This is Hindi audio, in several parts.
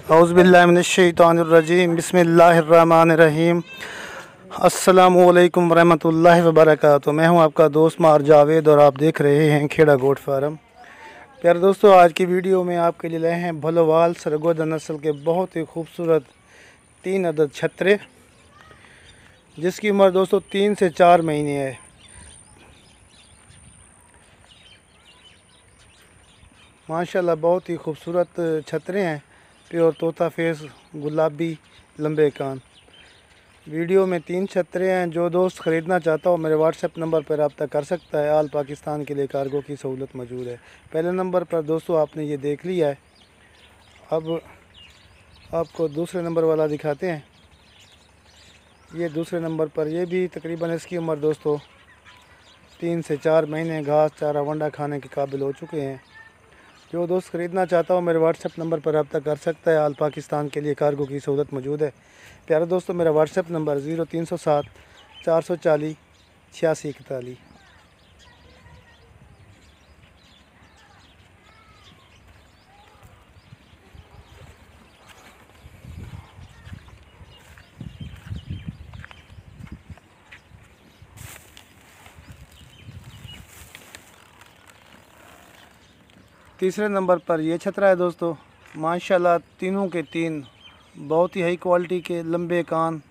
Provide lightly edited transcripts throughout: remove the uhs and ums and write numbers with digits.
औज़ुबिल्लाहिमिनश्शैतानिर्रजीम बिस्मिल्लाहिर्रहमानिर्रहीम। अस्सलामुअलैकुम वरहमतुल्लाहि वबरकातुहू। मैं हूं आपका दोस्त मार जावेद और आप देख रहे हैं खेड़ा गोट फार्म। प्यारे दोस्तों, आज की वीडियो में आपके लिए लाए हैं भलोवाल सरगोदा नस्ल के बहुत ही खूबसूरत 3 अदद छतरे, जिसकी उम्र दोस्तों 3 से 4 महीने है। माशाल्लाह बहुत ही खूबसूरत छतरे हैं, प्योर तोता फेस, गुलाबी लंबे कान। वीडियो में 3 छतरे हैं। जो दोस्त ख़रीदना चाहता हो मेरे व्हाट्सएप नंबर पर रब्ता कर सकता है। आल पाकिस्तान के लिए कार्गो की सहूलत मौजूद है। पहले नंबर पर दोस्तों आपने ये देख लिया है, अब आपको दूसरे नंबर वाला दिखाते हैं। ये दूसरे नंबर पर ये भी तकरीबन इसकी उम्र दोस्तों 3 से 4 महीने, घास चारा वंडा खाने के काबिल हो चुके हैं। जो दोस्त ख़रीदना चाहता हो मेरे व्हाट्सएप नंबर पर रब्ता कर सकता है। आल पाकिस्तान के लिए कार्गो की सहूलत मौजूद है। प्यारे दोस्तों, मेरा व्हाट्सएप नंबर 0307 440 8641। तीसरे नंबर पर यह छतरा है दोस्तों। माशाल्लाह तीनों के तीन बहुत ही हाई क्वालिटी के, लंबे कान,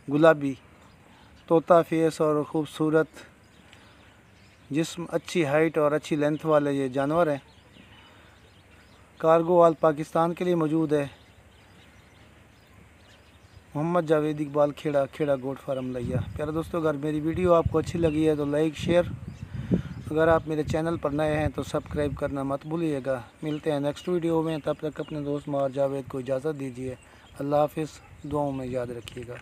गुलाबी तोता फेस और ख़ूबसूरत जिस्म, अच्छी हाइट और अच्छी लेंथ वाले ये जानवर हैं। कार्गो आल पाकिस्तान के लिए मौजूद है। मोहम्मद जावेद इकबाल, खेड़ा गोट फार्म लिया। प्यारे दोस्तों, अगर मेरी वीडियो आपको अच्छी लगी है तो लाइक शेयर, अगर आप मेरे चैनल पर नए हैं तो सब्सक्राइब करना मत भूलिएगा। मिलते हैं नेक्स्ट वीडियो में, तब तक अपने दोस्त मार जावेद को इजाज़त दीजिए। अल्लाह हाफ़िज़। दुआओं में याद रखिएगा।